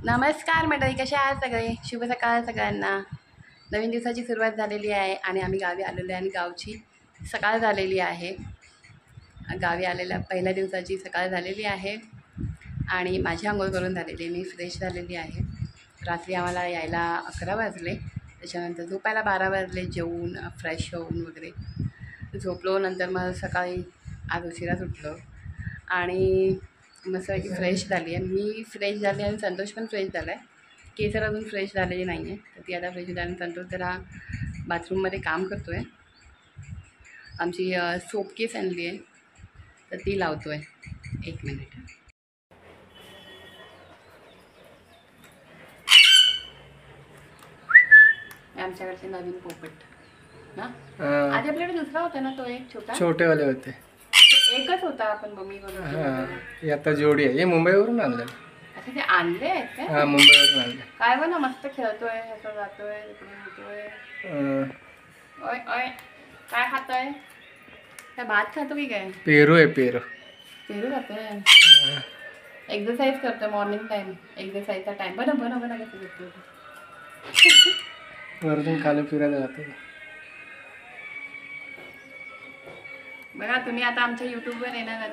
नमस्कार मंडळी, कसे आहात सगळे? शुभ सकाळ सगळ्यांना. नवीन दिवसाची सुरुवात झालेली आहे आणि आम्ही गावी आलेलो आहे आणि गावची सकाळ झालेली आहे. गावी आलेल्या पहिल्या दिवसाची सकाळ झालेली आहे आणि माझी आंघोळ करून झालेली आहे. मी फ्रेश झालेली आहे. रात्री आम्हाला यायला 11 वाजले, त्याच्यानंतर झोपायला 12 वाजले. जेवून फ्रेश होऊन वगैरे झोपलो. नंतर मग सकाळी आज उशिराच उठलो आणि मस्त फ्रेश झाली आहे. मी फ्रेश झाली आणि संतोष पण फ्रेश झाला आहे. केसर अजून फ्रेश झालेली नाही आहे, तर ती आता फ्रेश झाली आणि संतोष जरा बाथरूममध्ये काम करतो आहे. आमची सोप केस आणली आहे, तर ती लावतो आहे. 1 मिनिट. आमच्याकडचे नवीन पोपट ना. आधी आपल्याकडे दुसरा होता ना, तो एक छोटेवाले होते. एकच होता. आपण मम्मी हे आता जोडी आहे. हे मुंबईवरून आणलं. अच्छा, ते आणले आहेत काय? हा, मुंबईवरून आणलं. काय बघ ना, मस्त खेळतोय, असं जातोय, इकडून येतोय. ओय ओय, काय खातोय? काय भात खातो की काय? पेरू आहे. पेरू खातोय. एक्सरसाइज करतोय. मॉर्निंग टाइम एक्सरसाइजचा टाइम. बरं कसं करतोय. वरून खाली फिरायला जातो. बघा, तुम्ही आता आमच्या युट्यूबवर येणार आहात.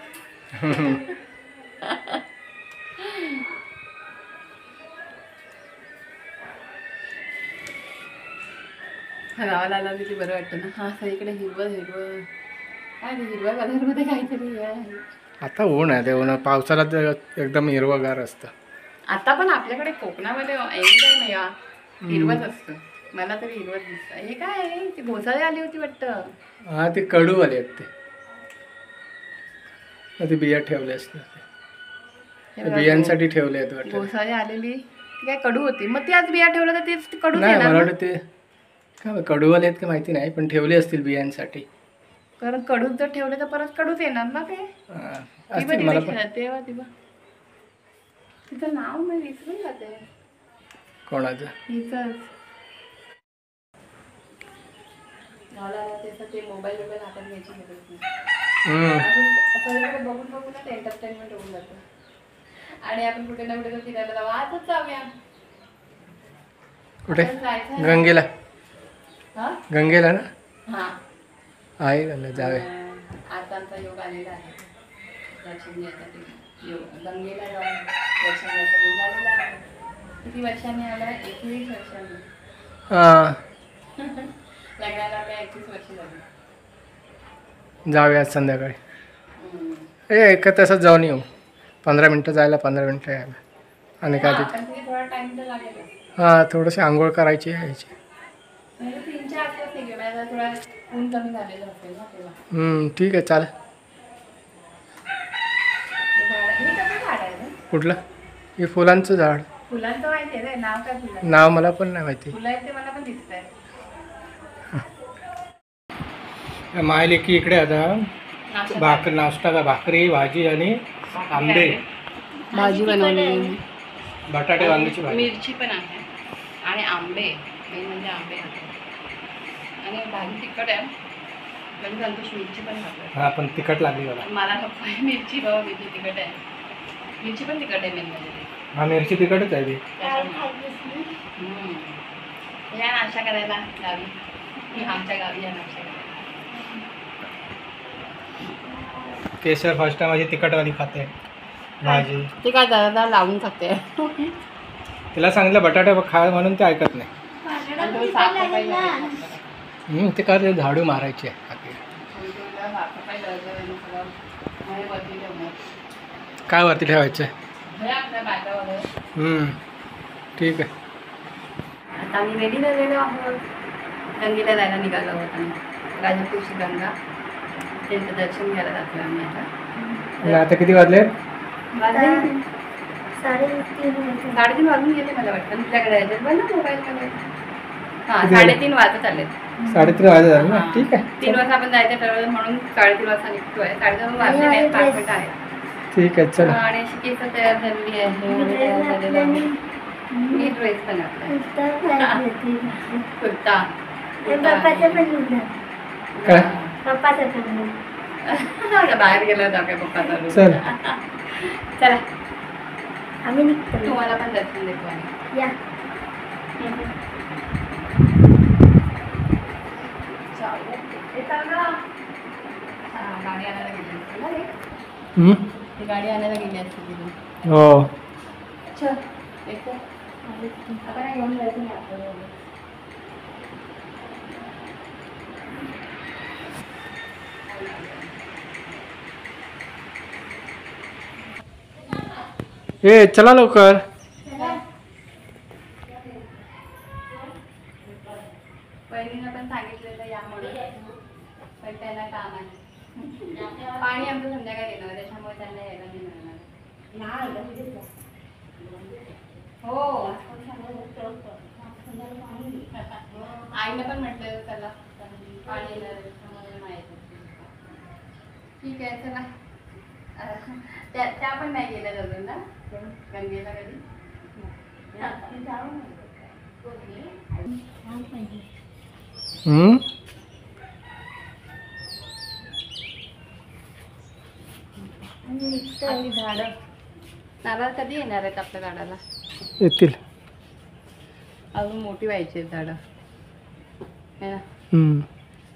गावाला आला किती बरं वाटतं ना. हा, सगळीकडे हिरवं काय हिरव्या कलरमध्ये काहीतरी आहे. आता ऊन आहे. ते ऊन पावसाला तर एकदम हिरवगार असतं. आता पण आपल्याकडे कोकणामध्ये एनी टाइम या हिरवत असतं. मला तरी हिरवत दिसतं. हे काय आहे? ती घोसाळी आली होती वाटतं. हा, ते कडू आले आहेत. ते बिया ठेवले असतात. बियांसाठी ठेवले आहेत वाटतं. घोसाळी आलेली ती काय कडू होती. मग ती आज बिया ठेवलं तर तेच कडू नाही. येणार मला ना? वाटतं ते काय कडूवाले आहेत का माहिती नाही, पण ठेवले असतील बियांसाठी. कारण कडूच जर ठेवले तर परत कडूच येणार ना ते. असतील. मला पण तेव्हा तिचं नाव मी विसरून जाते. कोणाचं? हिचंच. ते मोबाईल हातात घ्यायची गरज नाही. असं बघून एंटरटेनमेंट होऊन जातं. आणि आपण कुठे ना कुठे तर फिरायला जाऊ. आजच जाऊया. कुठे? गंगेला. गंगेला ना. हा, आहे गंगा, जाऊया. आता आमचा योग आलेला आहे. दर्शन घ्यायचा गंगेला जाऊन दर्शन घ्यायचा योग आलेला आहे. किती वर्षांनी आला? 21 वर्षांनी. लग्नाला आपल्या 21 वर्ष झाली. जाऊया संध्याकाळी. एका तासात जाऊन येऊ. 15 मिनटं जायला, 15 मिनटं यायला. आणि काय तिथे थोडा टाइम तर लागेल. हां, थोडंसं आंघोळ करायची यायची. 3च्या आसपास निघूया. थोडा ऊन कमी झालेलं असेल ना तेव्हा. ठीक आहे, चालेल. झाड आहे. कुठलं? हे फुलांचं झाड. फुलांचं माहिती आहे. नाव काय फुलांचं? नाव मला पण नाही माहिती. फुलं आहेत ते मला पण दिसत आहे. मायले की इकडे आता नाश्ता का भाकरी, भाजी आणि आंबे. भाजी बनवली. बटाटे वांग्याची भाजी. मिरची पण आहे आणि आंबे. मेन म्हणजे आंबे खातो. आणि भाजी तिखट आहे. म्हणजे संतोष मिरची पण खातो. हां, पण तिखट लागली मला नको आहे मिरची. बाबा, मिरची तिखट आहे. मिरची पण तिखट आहे मेन म्हणजे. हां, मिरची तिखटच आहे ती. या नाश्ता करायला गावी. आमच्या गावी या नाश्ता करायला. केसर फर्स्ट टाइम माझी तिखटवाली खाते भाजी. ते काय जरा लावून खाते. तिला सांगितलं बटाटे खा म्हणून ते ऐकत नाही. ते काय ते झाडू मारायचे. काय वरती ठेवायचं? ठीक आहे. आता आम्ही रेडी झालेलो आहोत. गंगेला जायला निघालो आहोत आम्ही. राजापूरची गंगा, त्यांचं दर्शन घ्यायला जातो आम्ही आता. आता किती वाजले? 3:30 वाजून गेले मला वाटतं. तुझ्याकडे जायचं पण ना मोबाईलमध्ये. हां, 3:30 वाजत आले. 3:30 वाजत आले ना. ठीक आहे. 3 वाजता आपण जायचं ठरवलं म्हणून 3:30 वाजता निघतोय. 3:30 वाजले 5 मिनिटं आहे. ठीक आहे, चला. आणि अशी केस तयार झालेली आहे. मी ड्रेस पण घातला. कुर्ता. बाहेर गेलो जाऊ काय पप्पा. चल. चला. आम्ही निघतो. तुम्हाला पण दर्शन देतो आम्ही. या. गाडी आणायला गेली असती ना रे? हम्म? ती गाडी आणायला गेली असती तिथे. हो. चल येतो. आता काय घेऊन जायचं नाही आपल्याला. ए चला लवकर. बहिणीनं पण सांगितलेलं या म्हणून, पण त्यांना काम आहे. पाणी आमचं संध्याकाळी येणार त्याच्यामुळे त्यांना यायला नाही मिळणार. हो आईनं पण म्हटलं चला पाणी येणार त्याच्यामुळे नाही येत. ठीक आहे चला. त्या पण नाही गेल्या अजून ना गंगेला कधी. हम्म? आणि झाडं नारळ कधी येणार आहेत आपल्या झाडाला? येतील. अजून मोठी व्हायची आहेत झाडं है ना. हम्म.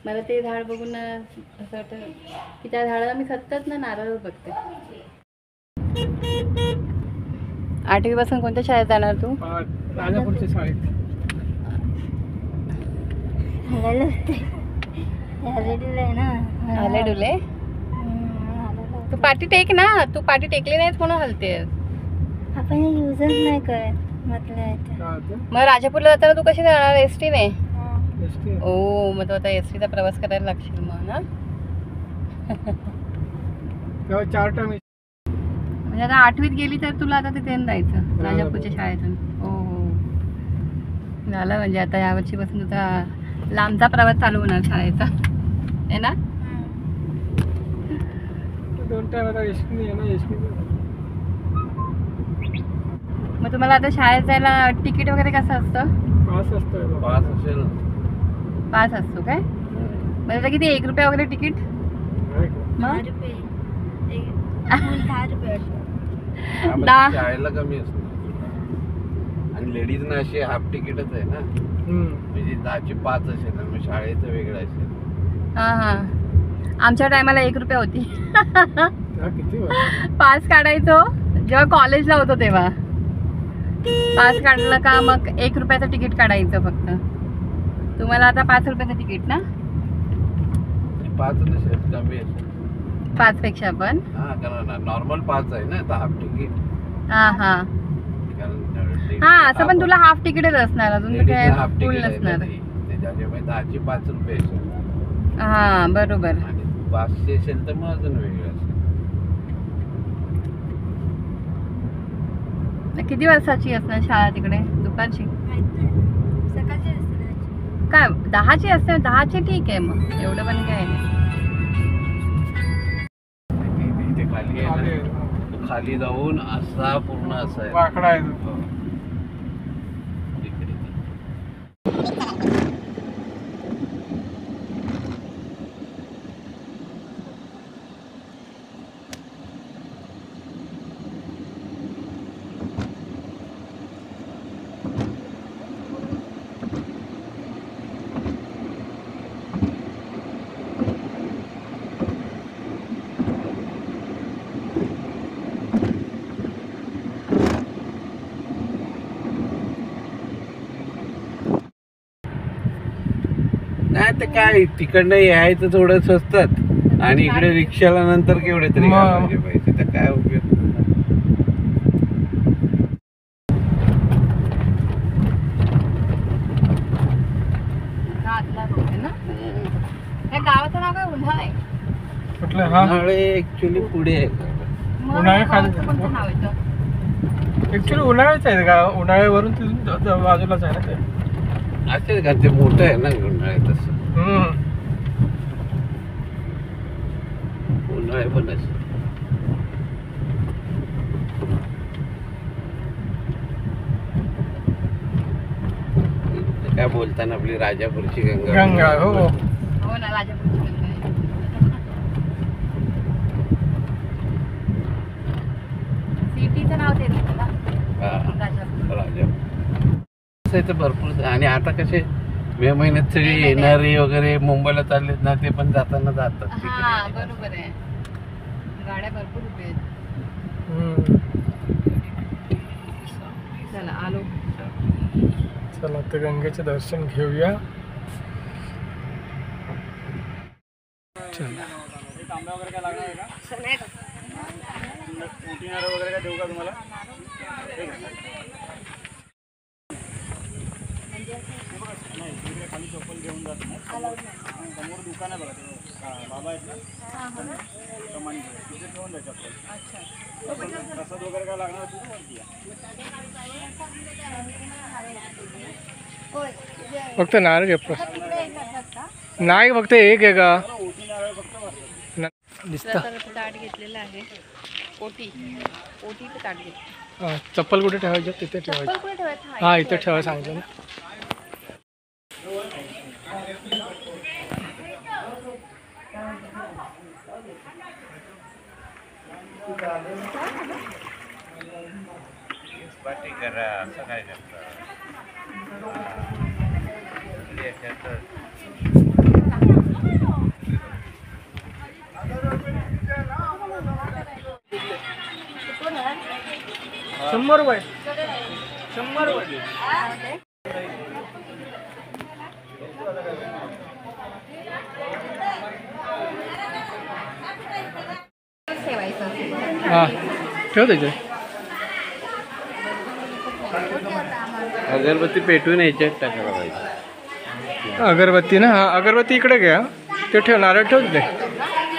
मला ते झाड बघून असं वाटतं की त्या झाडाला मी सतत ना नारळच बघते. 8वी पासून कोणत्या शाळेत जाणार तू? राजापूरच्या शाळेत. आले डुले. तू पाठी टेक ना. तू पाठी टेकली नाहीस म्हणून हलतेस. आपण युजच नाही करत म्हटलं. मग राजापूरला जाताना तू कशी जाणार? एसटी ने? एसटी. ओ मग तू आता एसटीचा प्रवास करायला लागशील मग ना. तेव्हा 4 टाइम. म्हणजे आता 8वीत गेली तर तुला आता तिथे जायचं राजापूरच्या शाळेतून. हो हो झालं. म्हणजे आता यावर्षीपासून तुझा लांबचा प्रवास चालू होणार शाळेचा आहे ना. 2 टाइम आता एसटी आहे ना. एसटी. मग तुम्हाला आता शाळेत जायला तिकीट वगैरे कसं असतं? पास असतो. पास असेल. पास असतो काय? म्हणजे आता किती 1 रुपया वगैरे तिकीट? 10 रुपये. 10 रुपये. शाळेला कमी असतो आणि लेडीज ना अशी हाफ तिकीटच आहे ना. म्हणजे 10ची 5 असेल आणि मग शाळेचं वेगळं असेल. हां हां आमच्या टायमाला 1 रुपया होती. किती पास काढायचो जेव्हा कॉलेजला होतो तेव्हा. पास काढलं का मग 1 रुपयाचं तिकीट काढायचं फक्त. तुम्हाला आता 5 रुपयाचं तिकीट ना? 5 नसेल कमी असेल. 5 पेक्षा पण. हा कारण नॉर्मल 5 आहे ना आता हाफ तिकीट. हां हां हां असं पण तुला हाफ तिकीटच असणार अजून तर काय फुल नसणार. त्याच्यामुळे 10ची 5 रुपये असेल. हां बरोबर. आणि 500 असेल तर मग अजून वेगळं असेल. किती वाजताची असणार शाळा तिकडे? दुपारची सकाळची असते. काय 10ची असते? 10ची ठीक आहे मग एवढं पण काय नाही. इथे खाली आहे ना. खाली जाऊन असा पूर्ण असा आहे. वाकडा आहे. इकडे. नाही तर काय तिकडनं यायचं थोडं स्वस्तात आणि इकडे रिक्षाला नंतर केवढे तरी घालवायचे पैसे. तर काय उपयोग. या गावाचं नाव काय? उन्हाळे. कुठलं? हा उन्हाळे ऍक्च्युली पुढे आहे. मग उन्हाळे या खाली. गावाचं कोणतं नाव येतं? ऍक्च्युली उन्हाळ्याच आहे का? उन्हाळ्यावरून तिथून बाजूलाच आहे ना ते. असेल का ते मोठं आहे ना उन्हाळे तसं. उन्हाळे पण असेल. काय बोलताना आपली राजापूरची गंगा. गंगा. हो हो ना राजापूरची गंगा आहे. सिटीचं नाव तेच आहे ना. राजा इथं भरपूर. आणि आता कसे मे महिन्यात सगळे येणारे वगैरे मुंबईला चाललेत ना, ते पण जाताना जातात हा तिकडे. बरोबर आहे, गाड्या भरपूर उभ्या आहेत. चला आलो. चला आता गंगेचे दर्शन घेऊया. चला फक्त नारळ घे. नाही फक्त एक आहे का दिसता. ताट घेतलेलं आहे. ओटीचं ताट घेतलं. हां चप्पल कुठे ठेवायचं तिथे ठेवायचं. कुठे ठेवायचं? हां इथे ठेवा सांगितलं ना. पाठी करा असं काय करता. ₹100 ₹100. हां ठेव त्याचे. अगरबत्ती पेटवून याच्यात टाकायला पाहिजे. अगरबत्ती ना. हां अगरबत्ती इकडे घ्या. ते ठेव. नारळ ठेव तिथे.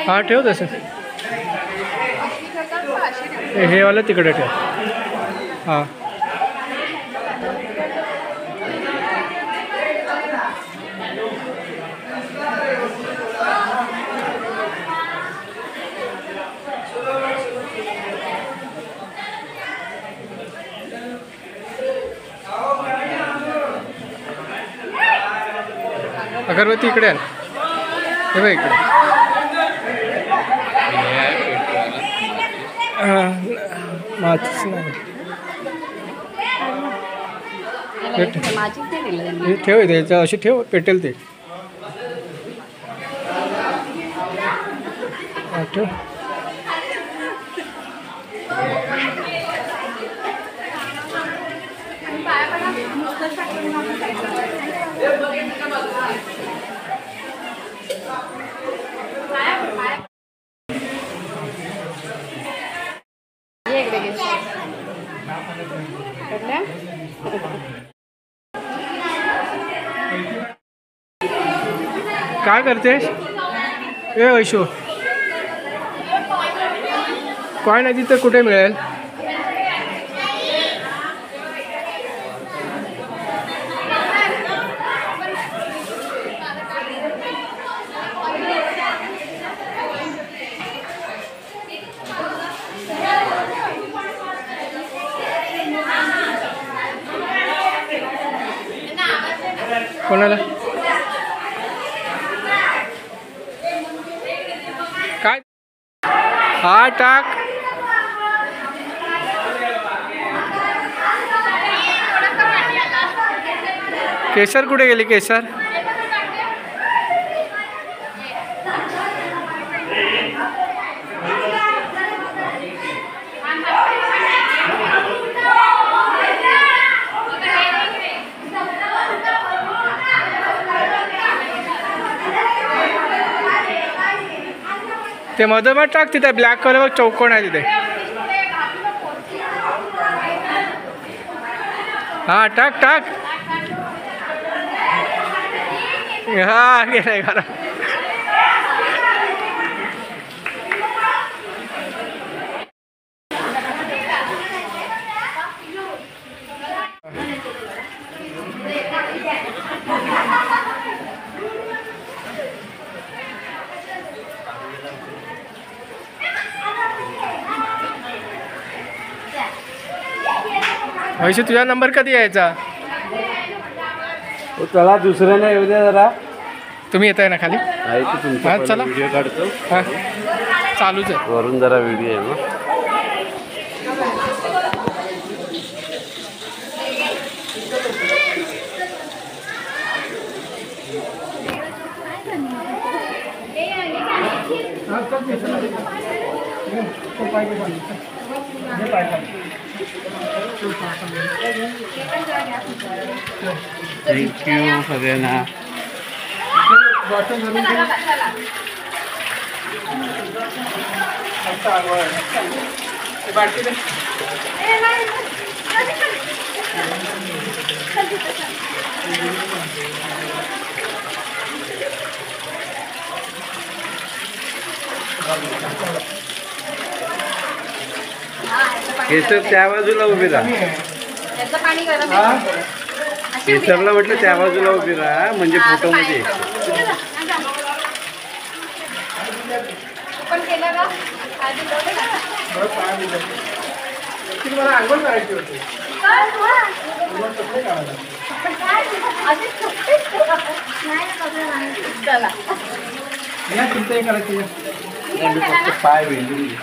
हां ठेव तसं. हे वाला तिकडे ठेव. हां अगरबत्ती इकडे आहे. हे बघ इकडे. माचीस नाही. हे ठेव इथे. याचं अशी ठेव पेटेल ते. हां ठेव. काय करतेस ए वैशू? काय नाही तिथं कुठे मिळेल? कोणाला काय? हा टाक. केसर कुठे गेली? केसर ते मधोमध टाक. तिथे ब्लॅक कलर चौकोन आहे तिथे. हां टाक टाक. हा गेलाय घरा. वैसे तुझा नंबर कधी यायचा? चला दुसऱ्याला येऊ द्या जरा. तुम्ही येताय ना खाली? हां चला. व्हिडिओ काढतो. हां चालूच आहे. वरून जरा व्हिडिओ आहे मग. थँक्यू सगळ्यांना. केसर त्या बाजूला उभी राहा. त्याचं पाणी गरम आहे. केसरला म्हटलं त्या बाजूला उभी राहा म्हणजे फोटोमध्ये. पण केलं का आधी मला आंघोळ करायची होती. चला या तुमचं हे करायचं. फक्त पाय वेंडून घे.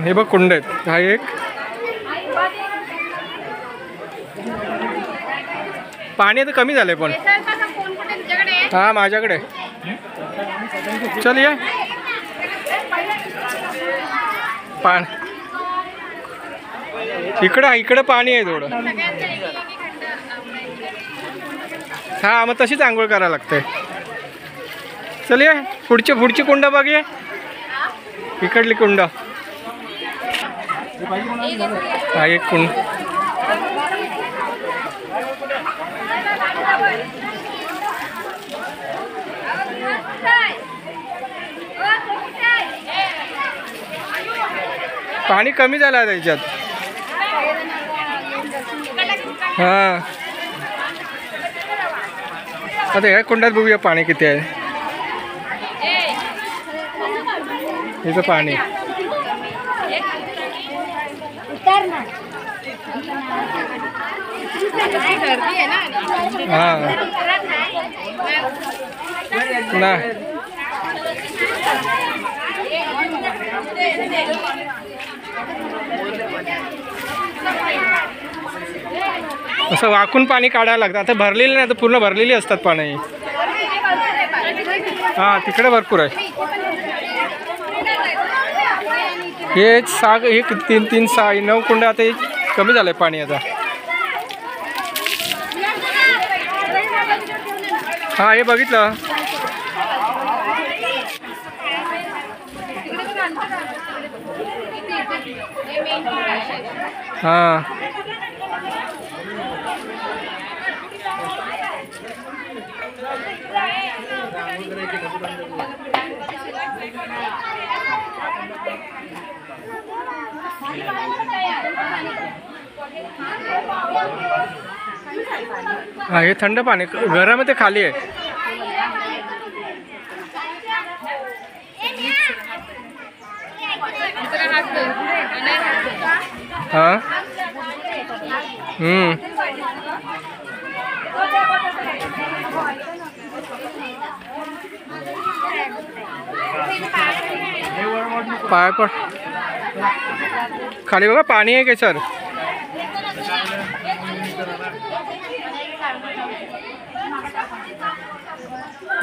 हे बघ कुंड आहेत. हा एक पाणी आता कमी झालंय पण. हा माझ्याकडे. चल ये इकडं पाणी आहे थोडं. हा मग तशीच आंघोळ करायला लागते. चल ये पुढची कुंड बघ. ये इकडली कुंड. हा एक कुंड. पाणी कमी झालं आहे त्याच्यात. हां आता या कुंडात बघूया पाणी किती आहे. इथं पाणी हां ना. असं वाकून पाणी काढायला लागतं. आता भरलेली नाही तर पूर्ण भरलेली असतात पाणी. हां तिकडे भरपूर आहे. हे हे 3 6 9 कुंड. आता कमी झालंय पाणी आता. हां हे बघितलं. हां हां हे थंड पाणी. घरामध्ये खाली आहे. हां पाय पड. खाली बघा पाणी आहे का सर.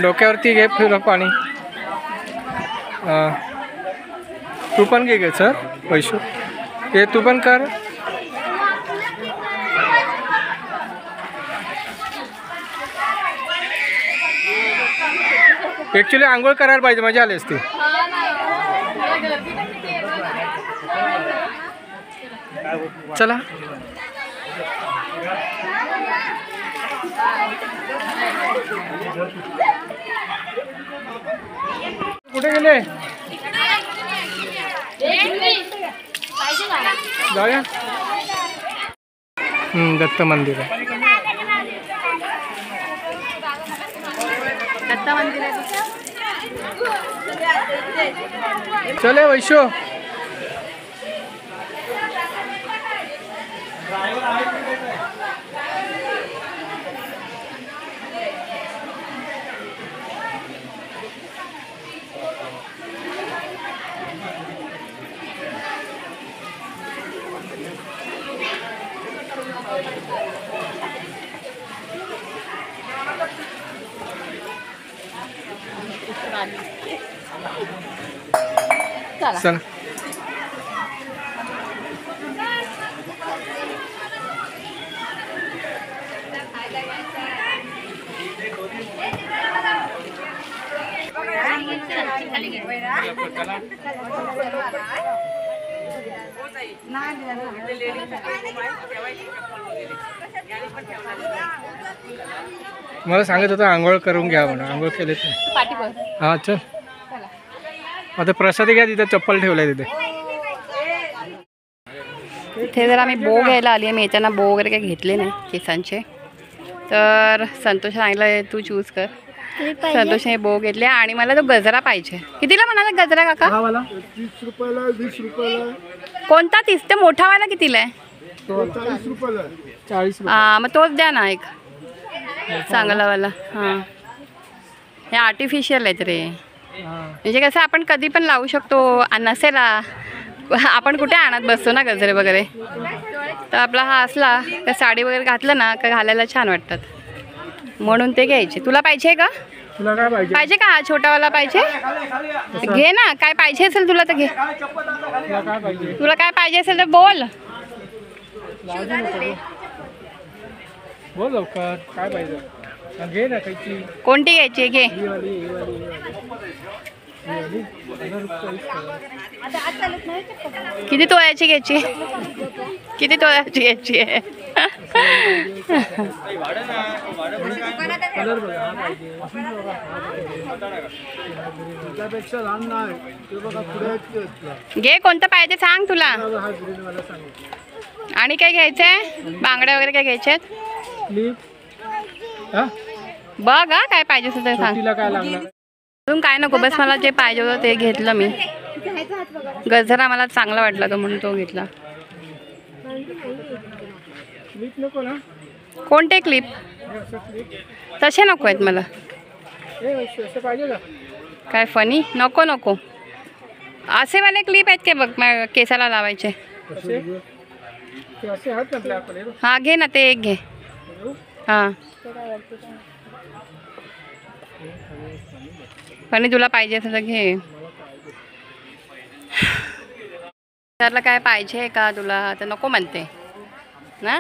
डोक्यावरती घे फिर पाणी. हां तू पण घे सर. वैशू हे तू पण कर. ॲक्च्युली आंघोळ करायला पाहिजे. मजा आली असती. चला कुठे गेले. जाऊया. दत्त मंदिर आहे. दत्त मंदिर आहे. चले वैशो. चला चल मला सांगत होतं आंघोळ करून घ्या म्हणून. आंघोळ केले तर पाठी बस. हां चल. आता प्रसादी घ्या, तिथे चप्पल ठेवलाय तिथे. इथे जर आम्ही बो घ्यायला आली आहे. मी येताना बो वगैरे काही घेतले नाही केसांचे. तर संतोष सांगितलं तू चूज कर. संतोषने बो घेतले आणि मला तो गजरा पाहिजे. कितीला म्हणाला गजरा काका? 30 रुपयाला 20 रुपयाला कोणता? 30 ते मोठावाला कितीला आहे? 40 रुपयाला 40 हां मग तोच द्या ना एक चांगलावाला. हां हे आर्टिफिशियल आहेत रे. म्हणजे कसं आपण कधी पण लावू शकतो. नसेल आपण कुठे आणत बसतो ना गजरे वगैरे. तर आपला हा असला तर साडी वगैरे घातलं ना का घालायला छान वाटतात. म्हणून ते घ्यायचे. तुला पाहिजे का? तुला काय पाहिजे? पाहिजे का? हा छोटावाला पाहिजे? घे ना. काय पाहिजे असेल तुला तर घे. तुला काय पाहिजे? तुला काय पाहिजे असेल तर बोल. बोल लवकर. काय पाहिजे? घे ना काहीची. कोणती घ्यायची? घे. ही वाली, ही वाली, ही वाली. किती तोळ्याची घ्यायची? किती तोळ्याची घ्यायची आहे? कलर बघा. हा पाहिजे. त्यापेक्षा लहान नाही ते बघा पुढे घे कोणतं पाहिजे सांग तुला. हा ग्रीन वाला सांगितलं. आणि काय घ्यायचंय? बांगड्या वगैरे काय घ्यायच्यात? क्लिप. हा बघ हा काय पाहिजे असेल तर सांग. तिला काय लागणार? अजून काय नको. बस मला जे पाहिजे होतं ते घेतलं मी. गजरा मला चांगला वाटला तो म्हणून तो घेतला. क्लिप नको ना? कोणते क्लिप? तसे नको आहेत मला. असं पाहिजे का? काय फनी? नको नको. असे वाले क्लिप आहेत के बघ केसाला लावायचे. असे ते असे आहेत ना आपल्याकडे. हा घे ना ते एक घे. हां फनी तुला पाहिजे असेल तर घे. त्याला काय पाहिजे का तुला? तर नको म्हणते ना.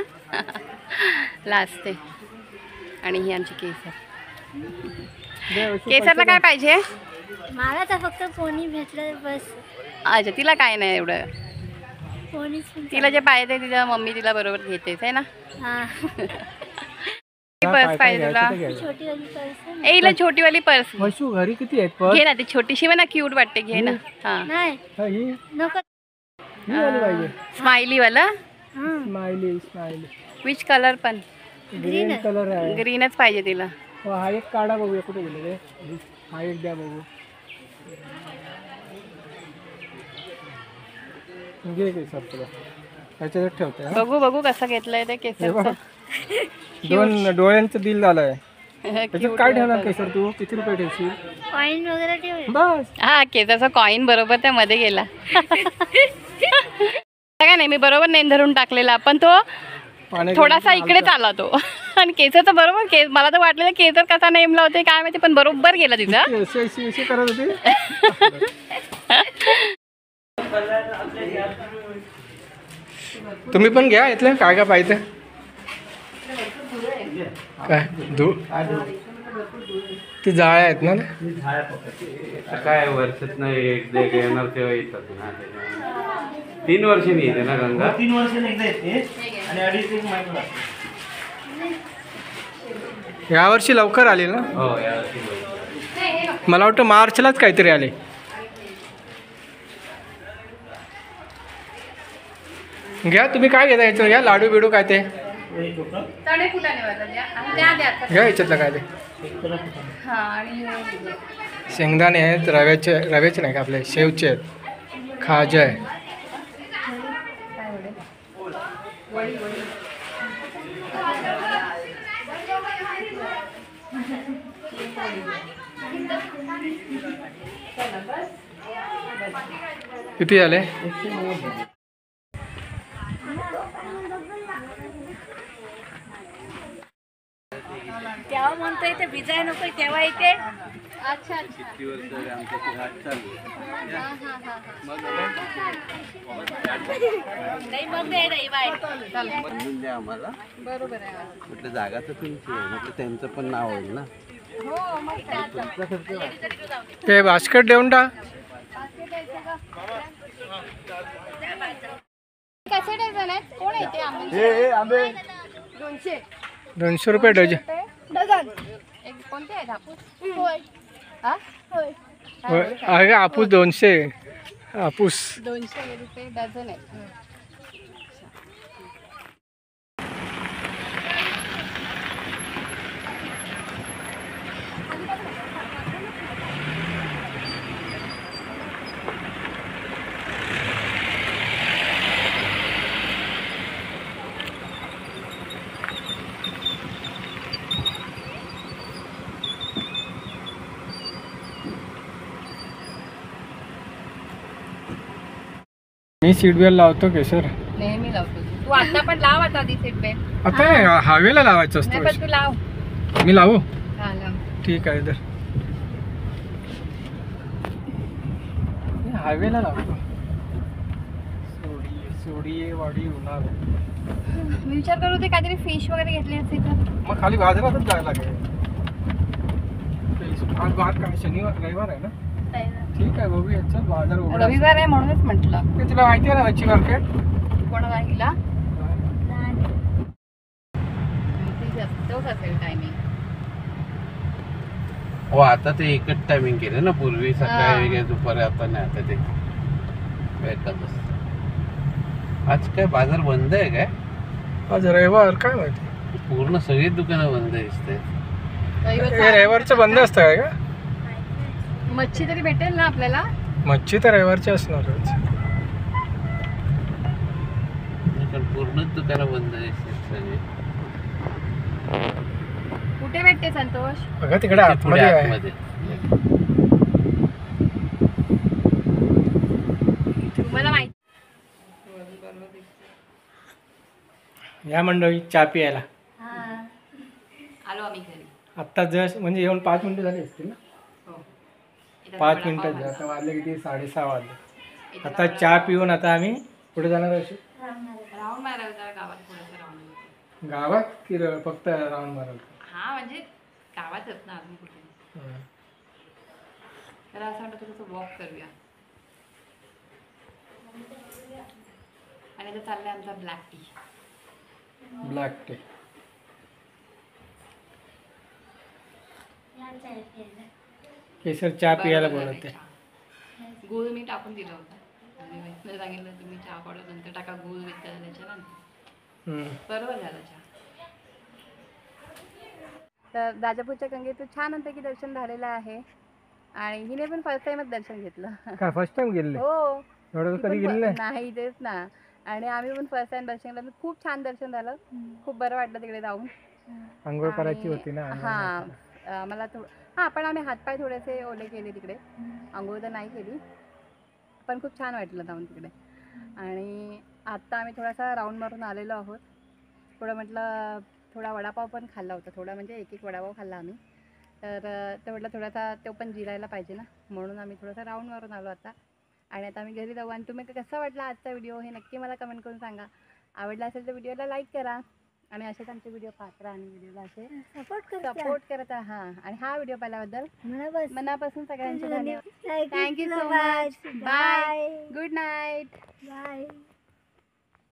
लाजते. आणि ही आमची केसर. केसरला काय पाहिजे? मला तर फक्त पोनी भेटलं बस. अच्छा तिला काय नाही एवढं. पोनीच तिला जे पाहिजे तिला मम्मी तिला बरोबर घेतेच आहे ना. हां पर्स पाहिजे तुला? छोटी वाली पर्स ए हिला छोटीवाली पर्स वैशू घरी किती आहेत पण? घे ना. ती छोटीशी ना क्यूट वाटते. घे ना. हां नाही हा, ही नको. ही वाली पाहिजे. स्माइलीवाला. Smiley smiley. विच कलर पण? ग्रीन कलर आहे. ग्रीनच पाहिजे तिला. हो, हा एक काढा बघूया कुठे गेले रे. हा एक द्या बघू. घे केसर तुला त्याच्यात ठेवते. हा? बघू बघू कसं घेतलंय ते हे बघ. केसरचं. दोन डोळ्यांचं दिल झालंय. त्याच्यात काय ठेवणार केसर तू? किती रुपये ठेवशील? कॉईन वगैरे ठेव. बस. हा केसाचा कॉईन बरोबर त्या मध्ये गेला. काय नाही मी बरोबर नेम धरून टाकलेला पण तो थोडासा इकडेच आला तो. आणि केसाचा बरोबर मला तर वाटलेलं केसर कसा नेम लावते काय माहिती पण बरोबर गेला तिचा. अशी करत होती. तुम्ही पण घ्या इथलं काय काय पाहिजे. काय धूळ ती जाळ्या आहेत ना. काय वर्षात नाही एकदा येणार तेव्हा येतात ना. 3 वर्षांनी येते ना गंगा. 3 वर्षांनी एकदा येते आणि 2.5 महिना. यावर्षी लवकर आली ना. हो यावर्षी मला वाटतं मार्चलाच काहीतरी आले. घ्या तुम्ही काय घेता याच्यात? घ्या लाडू बिडू काय ते घ्या याच्यातलं काय ते. शेंगदाणे आहेत. रव्याचे नाही का आपले शेवचे आहेत. खाजा आहे. किती झाले? तेव्हा म्हणतोय ते भिजाय नको तेव्हा येते. अच्छा अच्छा. किती वर्ष झाले आमचा तो हात चालू आहे. हां हां हां नाही मग नाही नाही बाय. म्हणून द्या आम्हाला. बरोबर आहे. म्हटलं जागा तर तुमची आहे, म्हटलं त्यांचं पण नाव होईल ना. हो मग काय. ते बास्केट देऊन टाक. कसे डझन आहेत? कोण आहे ते आंबे? 200. 200 रुपये डझन. एक कोणते आहेत हापूस? हा? होय, आहे का हापूस 200. हापूस 200 रुपये डझन आहेत. मी सीट बेल्ट लावतो की सर. नेहमी लावतो. तू आता पण लाव आता आधी सीट बेल्ट. आता नाही, हायवेला लावायचं नाही पण असतं. तू लाव. मी लावू? हा लाव. ठीक आहे तर हायवेला लावतो. सोडी वाडी उन्हाळ. मी विचार करत होते काहीतरी फिश वगैरे घेतली असती तर. मग खाली बाजारातच जायला लागेल. आज बाजार काय शनिवार रविवार आहे ना. ठीक आहे बघूया. चल बाजार उघडा. रविवार आहे म्हणूनच म्हटलं. ते तुला माहिती आहे ना मच्छी मार्केट. कोणाला हिला तोच असेल टायमिंग. हो आता ते एकच टायमिंग केलं ना. पूर्वी सकाळी वगैरे दुपारी, आता नाही. आता ते भेटतच. आज काय बाजार बंद आहे काय? आज रविवार काय माहिती. पूर्ण सगळी दुकानं बंद दिसते. हे रविवारचं बंद असतं काय का? मच्छी तरी भेटेल ना आपल्याला. मच्छी तर रविवारची असणारच. पण पूर्णच दुकानं बंद दिसते सगळी. कुठे भेटते संतोष? बघा तिकडे आतमध्ये आहे. आतमध्ये. तुम्हाला माहिती. या मंडळी चहा प्यायला आलो आम्ही घरी. आत्ता जस्ट म्हणजे येऊन 5 मिनिटं झाली असतील ना. हो. 5 मिनिटं. आता वाजले किती? 6:30 वाजले. आता चहा पिऊन आता आम्ही कुठे जाणार अशी? राऊंड मारायला होता गावात. थोडंसं राऊंड. गावात की फक्त राऊंड मारायला? हा म्हणजे गावातच ना अजून कुठे. तर असं वाटतं थोडंसं वॉक करूया. आणि आता चाललंय आमचा ब्लॅक टी. Black tea. केसर चहा प्यायला बोलत आहे. गूळ मी टाकून दिलं होतं आणि वैष्णव सांगितलं तुम्ही चहा पावडर नंतर टाका गूळ विकता त्याच्यानंतर. बरोबर झालं चहा. तर राजापूरच्या गंगेचं छानपैकी दर्शन झालेलं आहे आणि हिने पण फर्स्ट टाइमच दर्शन घेतलं. काय फर्स्ट टाइम गेले? हो. एवढं कधी गेले नाही तेच ना. आणि आम्ही पण फर्स्ट टाइम दर्शन घेतलं. खूप छान दर्शन झालं. खूप बरं वाटलं तिकडे जाऊन. आंघोळ करायची होती ना. हां मला हां पण आम्ही हातपाय थोडेसे ओले केले तिकडे. आंघोळ तर नाही केली पण खूप छान वाटलं जाऊन तिकडे. आणि आत्ता आम्ही थोडासा राऊंड मारून आलेलो आहोत. थोडं म्हटलं थोडा वडापाव पण खाल्ला होता. थोडा म्हणजे एक वडापाव खाल्ला आम्ही. तर ते म्हटलं थोडासा तो पण जिरायला पाहिजे ना म्हणून आम्ही थोडासा राऊंड मारून आलो आता. आणि आता आम्ही घरी जाऊ. आणि तुम्ही कसा वाटला आजचा व्हिडिओ हे नक्की मला कमेंट करून सांगा. आवडला असेल तर व्हिडिओला लाईक करा आणि असेच आमचे व्हिडिओ पाहत राहा आणि व्हिडिओला असे सपोर्ट करत राहा. हां आणि हा व्हिडिओ पाहिल्याबद्दल मनापासून सगळ्यांचे धन्यवाद. Thank you so much. Bye. Good night. Bye.